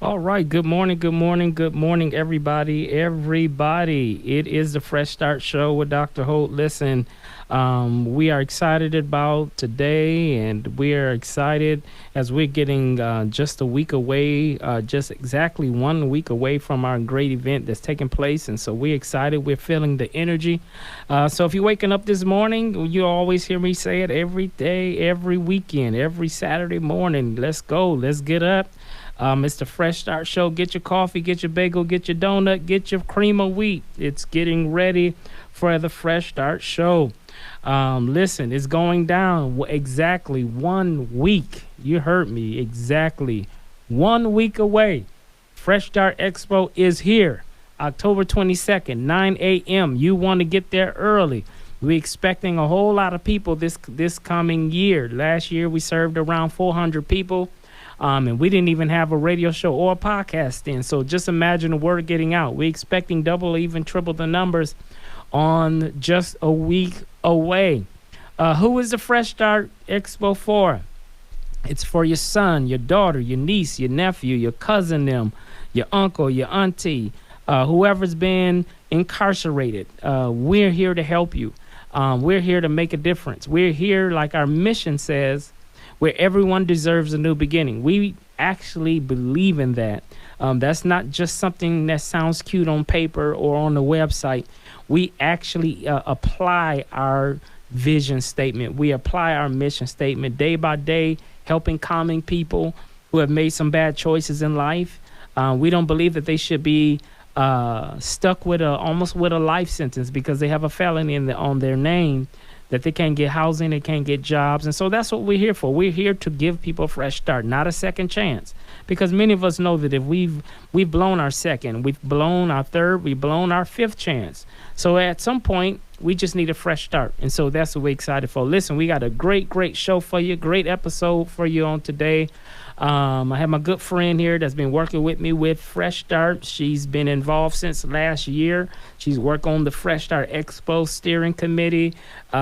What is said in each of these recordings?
All right. Good morning. Good morning. Good morning, everybody. Everybody. It is the Fresh Start Show with Dr. Holt. Listen, we are excited about today, and we are excited as we're getting just a week away, just exactly 1 week away from our great event that's taking place. And so we're excited. We're feeling the energy. So if you're waking up this morning, you always hear me say it every day, every weekend, every Saturday morning. Let's go. Let's get up. It's the Fresh Start Show. Get your coffee, get your bagel, get your donut, get your cream of wheat. It's getting ready for the Fresh Start Show. Listen, it's going down exactly 1 week. You heard me. Exactly 1 week away. Fresh Start Expo is here. October 22nd, 9 a.m. You want to get there early. We're expecting a whole lot of people this coming year. Last year, we served around 400 people. And we didn't even have a radio show or a podcast then. So just imagine the word getting out. We're expecting double, even triple the numbers on just a week away. Who is the Fresh Start Expo for? It's for your son, your daughter, your niece, your nephew, your cousin, them, your uncle, your auntie, whoever's been incarcerated. We're here to help you. We're here to make a difference. We're here, like our mission says, where everyone deserves a new beginning. We actually believe in that. That's not just something that sounds cute on paper or on the website. We actually apply our vision statement. We apply our mission statement day by day, helping calming people who have made some bad choices in life. We don't believe that they should be stuck with almost with a life sentence because they have a felony on their name, that they can't get housing, they can't get jobs. And so that's what we're here for. We're here to give people a fresh start, not a second chance. Because many of us know that if we've blown our second, we've blown our third, we've blown our fifth chance. So at some point, we just need a fresh start. And so that's what we're excited for. Listen, we got a great show for you, great episode for you on today. I have my good friend here that's been working with me with Fresh Start. She's been involved since last year. She's worked on the Fresh Start Expo steering committee.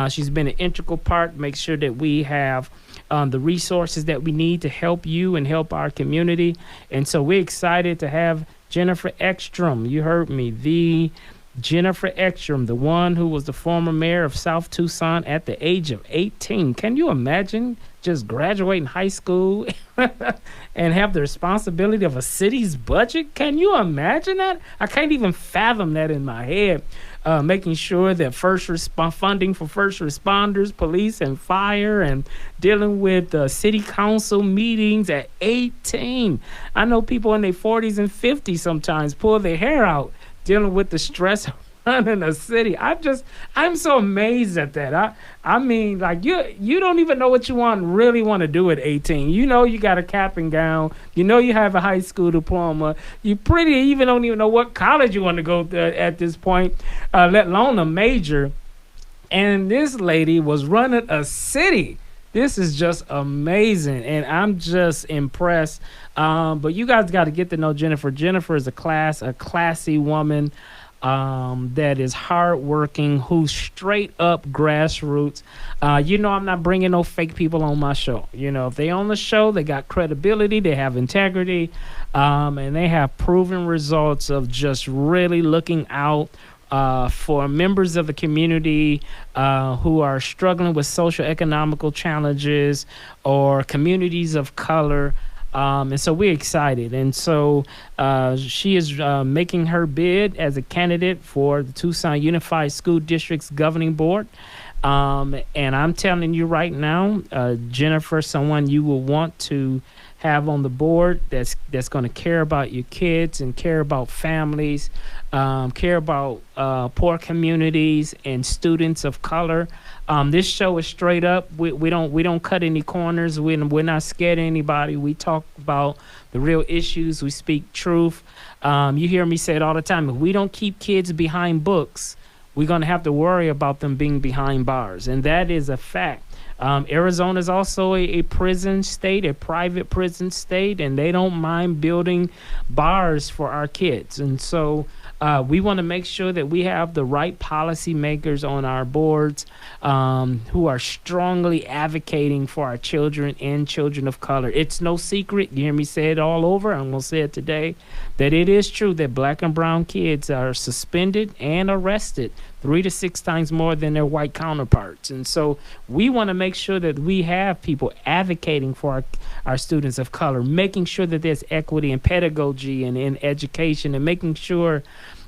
She's been an integral part, make sure that we have the resources that we need to help you and help our community. And so we're excited to have Jennifer Eckstrom. You heard me, the Jennifer Eckstrom, the one who was the former mayor of South Tucson at the age of 18. Can you imagine just graduating high school and have the responsibility of a city's budget? Can you imagine that? I can't even fathom that in my head. Making sure that funding for first responders, police and fire, and dealing with city council meetings at 18. I know people in their 40s and 50s sometimes pull their hair out dealing with the stress of running a city. I'm so amazed at that. I mean, like you don't even know what you really want to do at 18. You know you got a cap and gown. You know you have a high school diploma. You don't even know what college you want to go to at this point, let alone a major. And this lady was running a city. This is just amazing, and I'm just impressed. But you guys got to get to know Jennifer. Jennifer is a classy woman that is hardworking, who's straight up grassroots. I'm not bringing no fake people on my show. If they on the show, they got credibility, they have integrity, and they have proven results of just really looking out for members of the community who are struggling with social economical challenges or communities of color. And so we're excited. And so she is making her bid as a candidate for the Tucson Unified School District's governing board. And I'm telling you right now, Jennifer, someone you will want to have on the board that's going to care about your kids and care about families, care about poor communities and students of color. This show is straight up. We don't cut any corners. We're not scared of anybody. We talk about the real issues. We speak truth. You hear me say it all the time. If we don't keep kids behind books, we're going to have to worry about them being behind bars. And that is a fact. Arizona is also a prison state, a private prison state, and they don't mind building bars for our kids. And so We want to make sure that we have the right policymakers on our boards who are strongly advocating for our children and children of color. It's no secret, you hear me say it all over, I'm going to say it today, that it is true that black and brown kids are suspended and arrested 3 to 6 times more than their white counterparts. And so we want to make sure that we have people advocating for our students of color, making sure that there's equity in pedagogy and in education, and making sure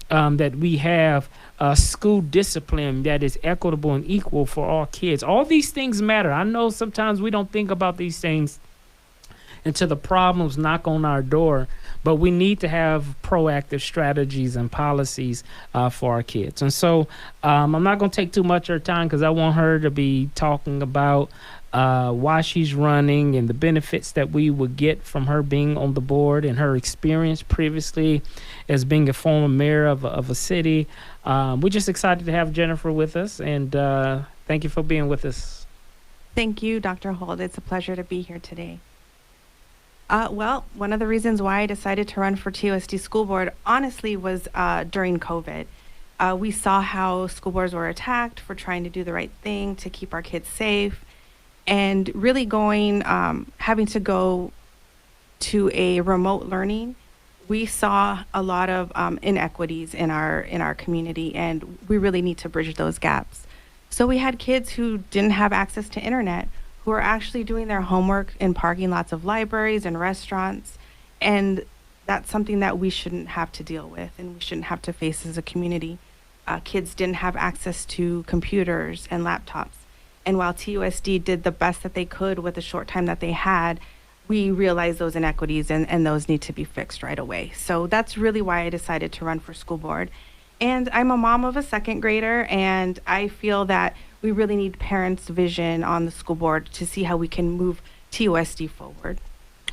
that we have school discipline that is equitable and equal for all kids. All these things matter. I know sometimes we don't think about these things until the problems knock on our door, but we need to have proactive strategies and policies for our kids. And so I'm not going to take too much of her time because I want her to be talking about why she's running and the benefits that we would get from her being on the board and her experience previously as being a former mayor of a city. We're just excited to have Jennifer with us, and thank you for being with us. Thank you, Dr. Holt. It's a pleasure to be here today. Well, one of the reasons why I decided to run for TUSD School Board, honestly, was during COVID. We saw how school boards were attacked for trying to do the right thing to keep our kids safe, and really having to go to a remote learning. We saw a lot of inequities in our community, and we really need to bridge those gaps. So we had kids who didn't have access to internet, who are actually doing their homework in parking lots of libraries and restaurants. And that's something that we shouldn't have to deal with and we shouldn't have to face as a community. Kids didn't have access to computers and laptops. And while TUSD did the best that they could with the short time that they had, we realized those inequities and those need to be fixed right away. So that's really why I decided to run for school board. And I'm a mom of a second grader, and I feel that we really need parents' vision on the school board to see how we can move TUSD forward.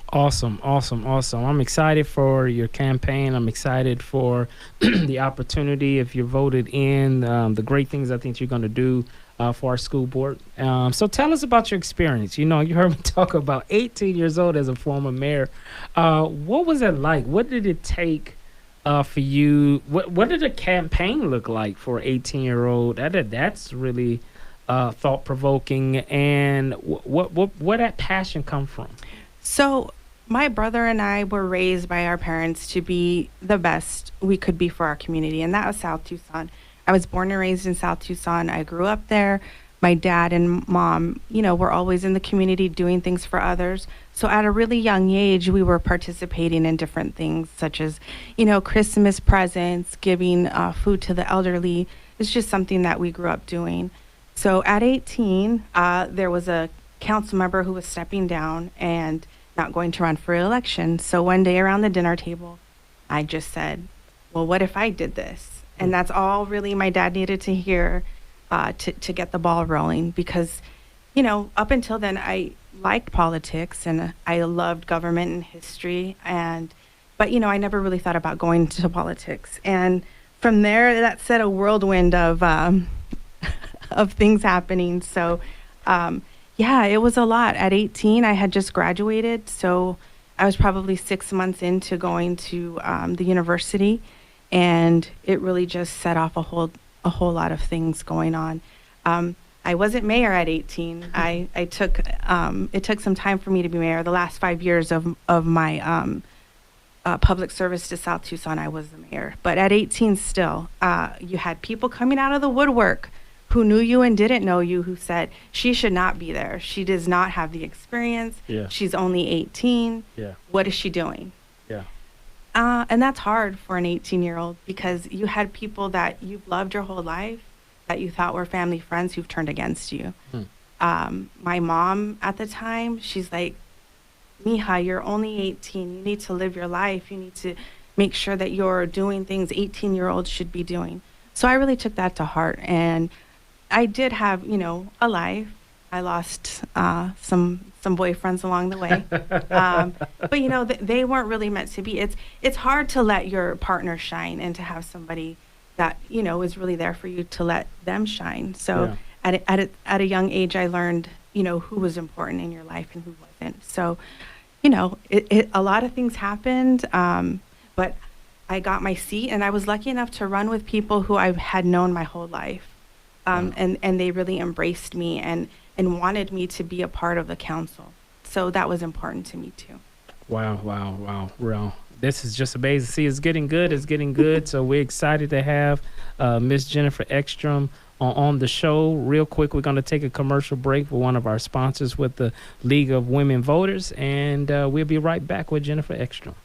Awesome. I'm excited for your campaign. I'm excited for the opportunity, if you're voted in, the great things I think you're going to do for our school board. So tell us about your experience. You heard me talk about 18 years old as a former mayor. What was it like? What did it take for you? What did a campaign look like for an 18-year-old? That's really thought-provoking. And where that passion come from? So my brother and I were raised by our parents to be the best we could be for our community, and that was South Tucson. I was born and raised in South Tucson. I grew up there. My dad and mom, were always in the community doing things for others. So at a really young age, we were participating in different things such as, Christmas presents, giving food to the elderly. It's just something that we grew up doing. So at 18, there was a council member who was stepping down and not going to run for election. So one day around the dinner table, I just said, well, what if I did this? And that's all really my dad needed to hear to get the ball rolling, because, up until then, I liked politics and I loved government and history. But I never really thought about going to politics. And from there, that set a whirlwind of things happening. So, it was a lot. At 18, I had just graduated. So I was probably 6 months into going to the university. And it really just set off a whole lot of things going on. I wasn't mayor at 18. I took it took some time for me to be mayor. The last 5 years of my public service to South Tucson, I was the mayor. But at 18 still, you had people coming out of the woodwork who knew you and didn't know you, who said, she should not be there. She does not have the experience. Yeah. She's only 18. Yeah. What is she doing? Yeah. And that's hard for an 18-year-old, because you had people that you've loved your whole life, that you thought were family friends, who've turned against you. My mom at the time, she's like, Mija, you're only 18. You need to live your life. You need to make sure that you're doing things 18-year-olds should be doing. So I really took that to heart. And I did have, a life. I lost some boyfriends along the way, but they weren't really meant to be. It's hard to let your partner shine and to have somebody that is really there for you to let them shine. So at a young age, I learned who was important in your life and who wasn't. So a lot of things happened, but I got my seat, and I was lucky enough to run with people who I had known my whole life. Wow. And they really embraced me and wanted me to be a part of the council. So that was important to me too. Wow, wow, wow. Well, this is just amazing. See, it's getting good. It's getting good. So we're excited to have Miss Jennifer Eckstrom on the show. Real quick, we're going to take a commercial break for one of our sponsors with the League of Women Voters, and we'll be right back with Jennifer Eckstrom.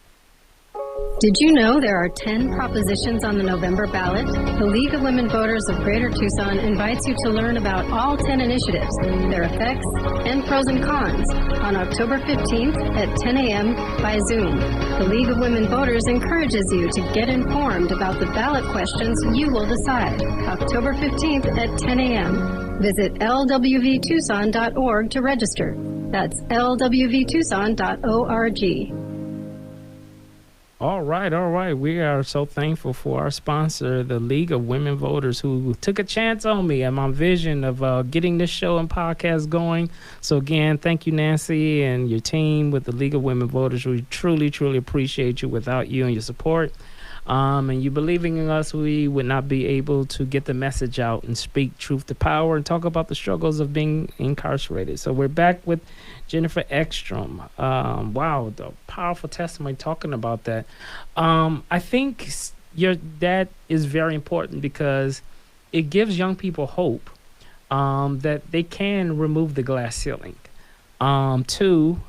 Did you know there are 10 propositions on the November ballot? The League of Women Voters of Greater Tucson invites you to learn about all 10 initiatives, their effects, and pros and cons on October 15th at 10 a.m. by Zoom. The League of Women Voters encourages you to get informed about the ballot questions you will decide. October 15th at 10 a.m. Visit lwvtucson.org to register. That's lwvtucson.org. All right, all right. We are so thankful for our sponsor, the League of Women Voters, who took a chance on me and my vision of getting this show and podcast going. So again, thank you, Nancy, and your team with the League of Women Voters. We truly, truly appreciate you. Without you and your support, and you believing in us, we would not be able to get the message out and speak truth to power and talk about the struggles of being incarcerated. So we're back with Jennifer Eckstrom. Wow, the powerful testimony talking about that. I think that is very important because it gives young people hope that they can remove the glass ceiling. Two,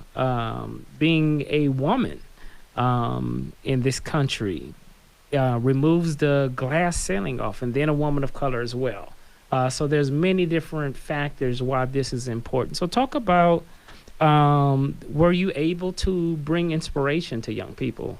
being a woman in this country removes the glass ceiling off, and then a woman of color as well. So there's many different factors why this is important. So talk about, were you able to bring inspiration to young people?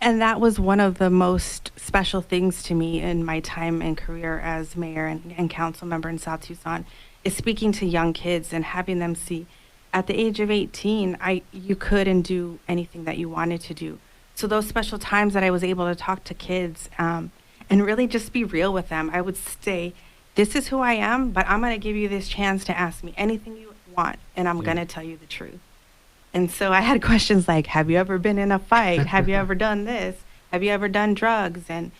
And that was one of the most special things to me in my time and career as mayor and council member in South Tucson, is speaking to young kids and having them see at the age of 18, you could and do anything that you wanted to do. So those special times that I was able to talk to kids and really just be real with them, I would say, this is who I am, but I'm going to give you this chance to ask me anything you want, and I'm going to tell you the truth. And so I had questions like, have you ever been in a fight? Have you ever done this? Have you ever done drugs? And,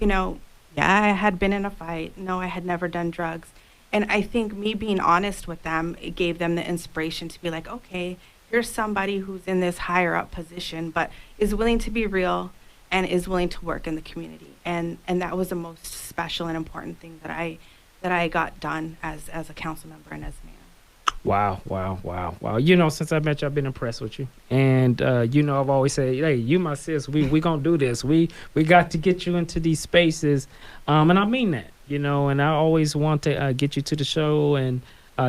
yeah, I had been in a fight. No, I had never done drugs. And I think me being honest with them, it gave them the inspiration to be like, okay, here's somebody who's in this higher up position, but is willing to be real and is willing to work in the community. And that was the most special and important thing that I got done as a council member and as mayor. Wow. Since I met you, I've been impressed with you. And, I've always said, hey, you my sis, we going to do this. We got to get you into these spaces. And I mean that, and I always want to get you to the show and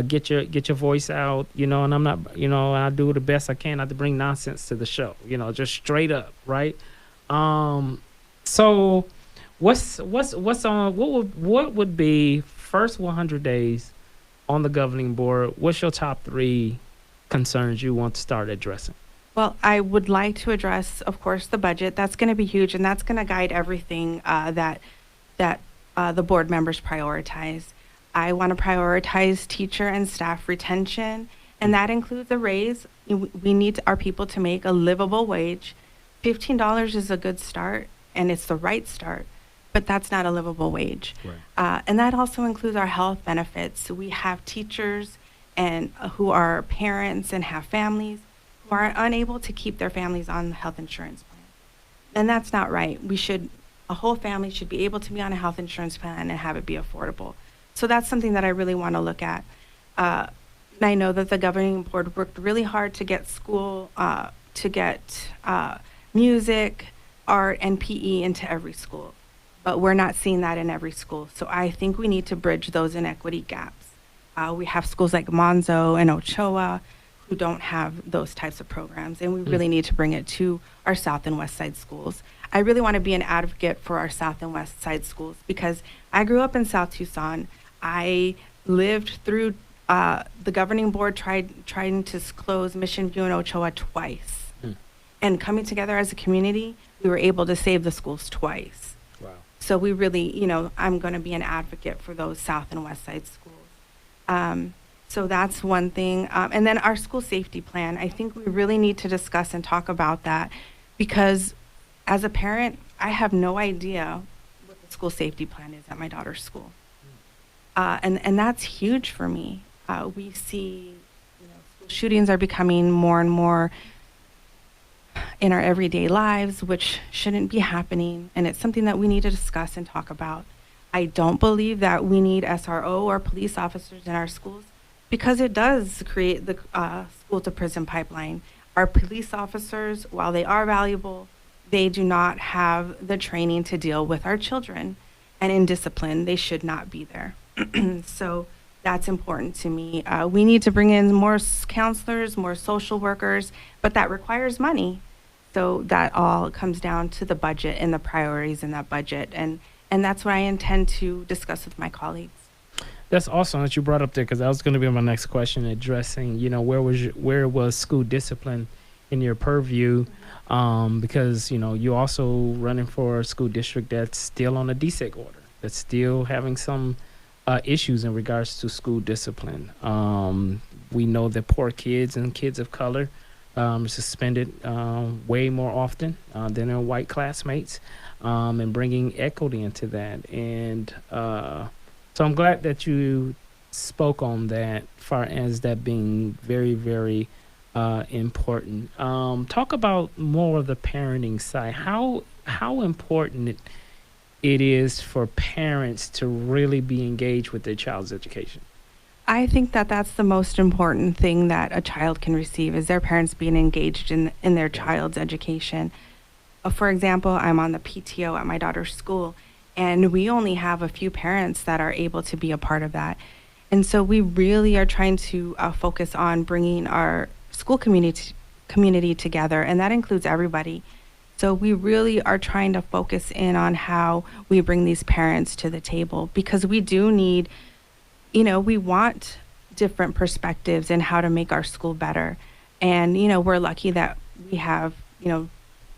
get your voice out, and I'm not, I do the best I can not to bring nonsense to the show, just straight up. Right. So what's on, what would be first 100 days on the governing board? What's your top 3 concerns you want to start addressing? Well, I would like to address, of course, the budget. That's going to be huge, and that's going to guide everything that the board members prioritize. I want to prioritize teacher and staff retention, and that includes a raise. We need our people to make a livable wage. $15 is a good start, and it's the right start, but that's not a livable wage. Right. And that also includes our health benefits. We have teachers and who are parents and have families who are unable to keep their families on the health insurance plan. And that's not right. A whole family should be able to be on a health insurance plan and have it be affordable. So that's something that I really want to look at. And I know that the governing board worked really hard to get music, art, and PE into every school. But we're not seeing that in every school. So I think we need to bridge those inequity gaps. We have schools like Monzo and Ochoa who don't have those types of programs, and we really need to bring it to our South and West Side schools. I really want to be an advocate for our South and West Side schools because I grew up in South Tucson. I lived through the governing board trying to close Mission View and Ochoa twice. And coming together as a community, we were able to save the schools twice. Wow. So we really, I'm going to be an advocate for those South and West Side schools. So that's one thing. And then our school safety plan, I think we really need to discuss and talk about that because as a parent, I have no idea what the school safety plan is at my daughter's school. And that's huge for me. We see, school shootings are becoming more and more in our everyday lives, which shouldn't be happening. And it's something that we need to discuss and talk about. I don't believe that we need SRO or police officers in our schools because it does create the school to prison pipeline. Our police officers, while they are valuable, they do not have the training to deal with our children. And in discipline, they should not be there. So that's important to me. We need to bring in more counselors, more social workers, but that requires money. So that all comes down to the budget and the priorities in that budget. And that's what I intend to discuss with my colleagues. That's awesome that you brought up there, because that was going to be my next question, addressing, where was school discipline in your purview? Because, you also running for a school district that's still on a DSEC order, that's still having some issues in regards to school discipline. We know that poor kids and kids of color are suspended way more often than their white classmates, and bringing equity into that. And so I'm glad that you spoke on that, far as that being very, very important. Talk about more of the parenting side. How important it is for parents to really be engaged with their child's education. I think that that's the most important thing that a child can receive, is their parents being engaged in their child's education. For example, I'm on the PTO at my daughter's school, and we only have a few parents that are able to be a part of that. And so we really are trying to focus on bringing our school community together, and that includes everybody. So we really are trying to focus in on how we bring these parents to the table, because we do need, we want different perspectives in how to make our school better. And, we're lucky that we have,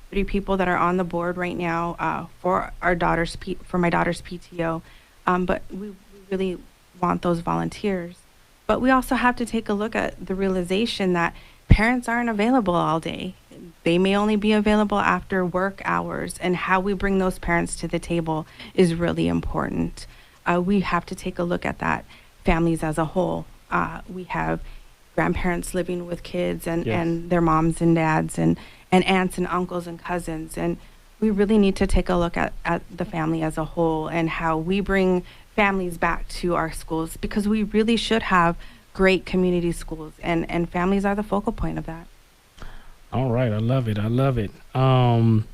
3 people that are on the board right now for my daughter's PTO. But we really want those volunteers. But we also have to take a look at the realization that parents aren't available all day. They may only be available after work hours, and how we bring those parents to the table is really important. We have to take a look at that, families as a whole. We have grandparents living with kids and their moms and dads and aunts and uncles and cousins. And we really need to take a look at the family as a whole and how we bring families back to our schools, because we really should have great community schools, and families are the focal point of that. All right. I love it. And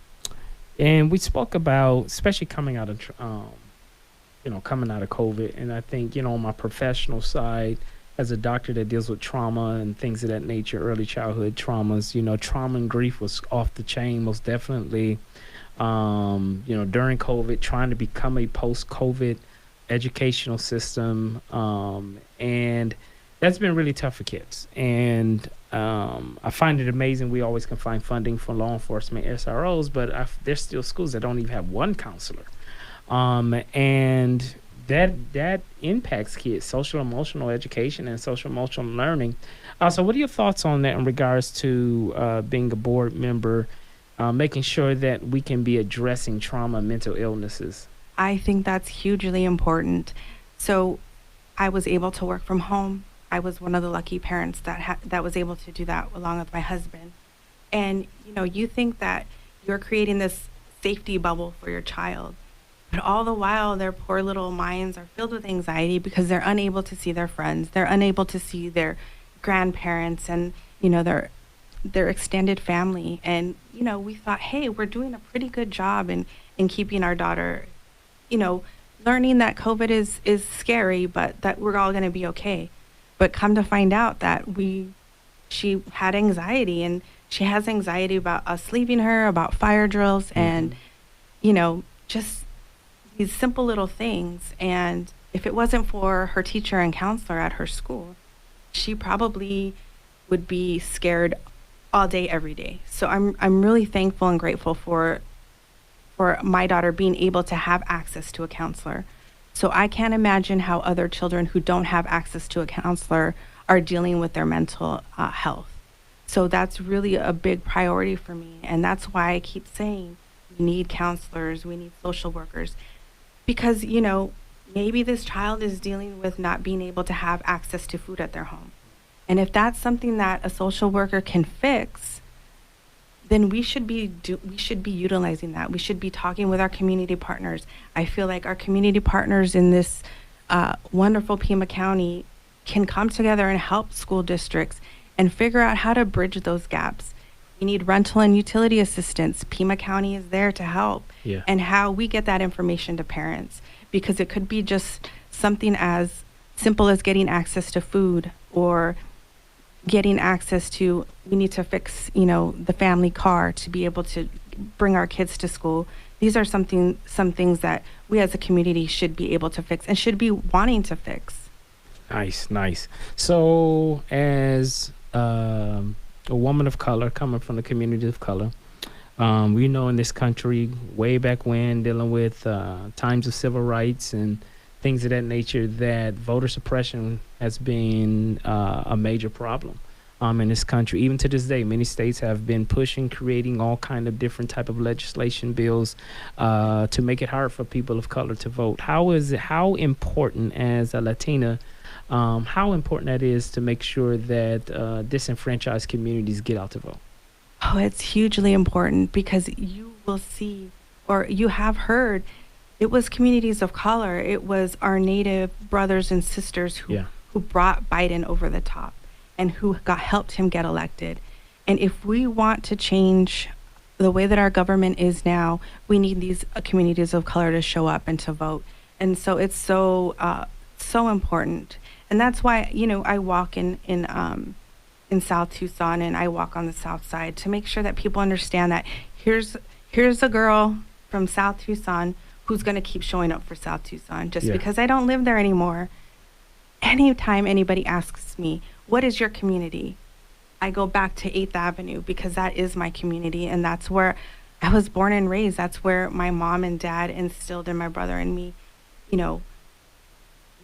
we spoke about, especially coming out of, coming out of COVID. And I think, on my professional side, as a doctor that deals with trauma and things of that nature, early childhood traumas, trauma and grief was off the chain, most definitely. During COVID, trying to become a post-COVID educational system. And that's been really tough for kids. And I find it amazing we always can find funding for law enforcement SROs, but there's still schools that don't even have one counselor. And that impacts kids' social emotional education and social emotional learning. So what are your thoughts on that in regards to being a board member, making sure that we can be addressing trauma and mental illnesses? I think that's hugely important. So I was able to work from home. I was one of the lucky parents that was able to do that along with my husband. And, you think that you're creating this safety bubble for your child, but all the while their poor little minds are filled with anxiety because they're unable to see their friends. They're unable to see their grandparents and, their extended family. And, we thought, hey, we're doing a pretty good job in keeping our daughter, learning that COVID is scary, but that we're all going to be okay. But come to find out that she had anxiety, and she has anxiety about us leaving her, about fire drills, and, just these simple little things. And if it wasn't for her teacher and counselor at her school, she probably would be scared all day, every day. So I'm really thankful and grateful for my daughter being able to have access to a counselor. So I can't imagine how other children who don't have access to a counselor are dealing with their mental health. So that's really a big priority for me. And that's why I keep saying We need counselors. We need social workers. Because, maybe this child is dealing with not being able to have access to food at their home. And if that's something that a social worker can fix, then we should be utilizing that. We should be talking with our community partners. I feel like our community partners in this wonderful Pima County can come together and help school districts and figure out how to bridge those gaps. We need rental and utility assistance. Pima County is there to help. Yeah. And how we get that information to parents, because it could be just something as simple as getting access to food, or getting access to, we need to fix, the family car to be able to bring our kids to school. These are some things that we as a community should be able to fix and should be wanting to fix. Nice. So, as a woman of color, coming from the community of color, we know in this country, way back when, dealing with times of civil rights and things of that nature, that voter suppression has been a major problem in this country. Even to this day, many states have been pushing, creating all kind of different type of legislation bills to make it hard for people of color to vote. How important, as a Latina, how important that is to make sure that disenfranchised communities get out to vote? Oh, it's hugely important, because you will see, or you have heard, it was communities of color. It was our Native brothers and sisters who brought Biden over the top and who helped him get elected. And if we want to change the way that our government is now, we need these communities of color to show up and to vote. And so it's so important. And that's why, I walk in South Tucson, and I walk on the south side to make sure that people understand that here's a girl from South Tucson who's going to keep showing up for South Tucson. Just because I don't live there anymore, anytime anybody asks me, what is your community? I go back to 8th Avenue, because that is my community, and that's where I was born and raised. That's where my mom and dad instilled in my brother and me,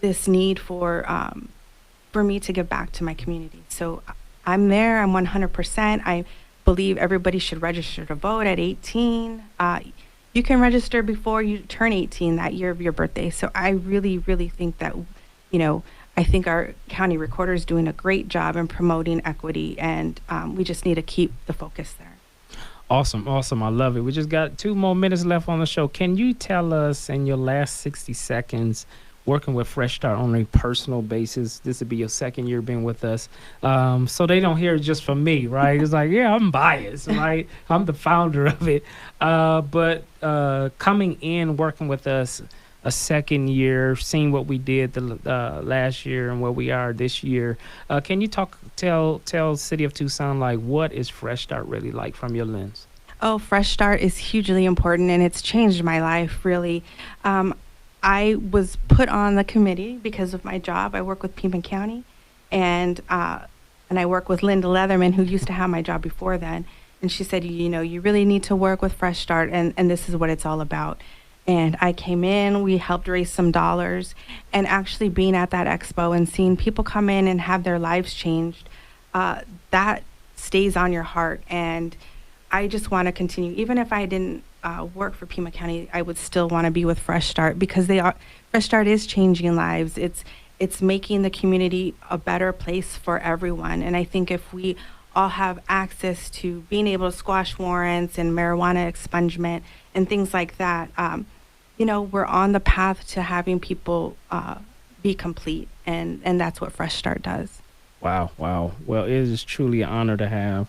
this need for me to give back to my community. So I'm there. I'm 100%. I believe everybody should register to vote at 18. You can register before you turn 18 that year of your birthday. So I really, really think that, I think our county recorder is doing a great job in promoting equity, and we just need to keep the focus there. Awesome. I love it. We just got 2 more minutes left on the show. Can you tell us, in your last 60 seconds, working with Fresh Start on a personal basis, this would be your 2nd year being with us, so they don't hear it just from me, right? It's like, yeah, I'm biased, right? I'm the founder of it. But coming in, working with us a 2nd year, seeing what we did the last year and where we are this year, can you tell City of Tucson, like, what is Fresh Start really like from your lens? Oh, Fresh Start is hugely important, and it's changed my life, really. I was put on the committee because of my job. I work with Pima County, and I work with Linda Leatherman, who used to have my job before then. And she said, you really need to work with Fresh Start, and this is what it's all about. And I came in, we helped raise some dollars, and actually being at that expo and seeing people come in and have their lives changed, that stays on your heart. And I just want to continue. Even if I didn't work for Pima County, I would still want to be with Fresh Start, because Fresh Start is changing lives. It's making the community a better place for everyone. And I think if we all have access to being able to squash warrants and marijuana expungement and things like that, we're on the path to having people be complete. And that's what Fresh Start does. Wow. Well, it is truly an honor to have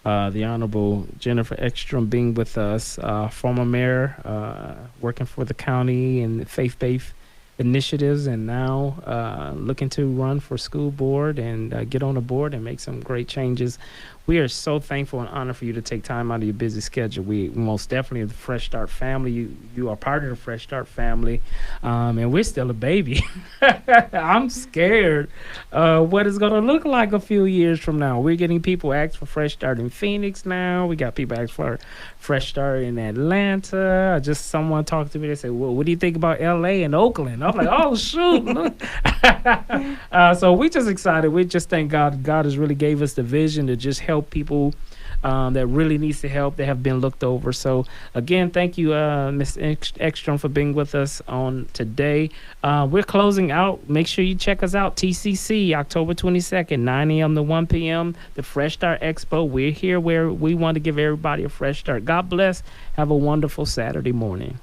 the Honorable Jennifer Eckstrom being with us, former mayor, working for the county and faith-based initiatives, and now looking to run for school board and get on the board and make some great changes. We are so thankful and honored for you to take time out of your busy schedule. We most definitely are the Fresh Start family. You are part of the Fresh Start family, and we're still a baby. I'm scared what it's going to look like a few years from now. We're getting people ask for Fresh Start in Phoenix now. We got people ask for Fresh Start in Atlanta. Just someone talked to me. They said, well, what do you think about L.A. and Oakland? I'm like, oh, shoot. So we just excited. We just thank God. God has really gave us the vision to just help people that really needs the help, that have been looked over. So again, thank you, Ms. Eckstrom, for being with us on today. We're closing out. Make sure you check us out. TCC, October 22nd, 9 a.m. to 1 p.m. The Fresh Start Expo. We're here where we want to give everybody a fresh start. God bless. Have a wonderful Saturday morning.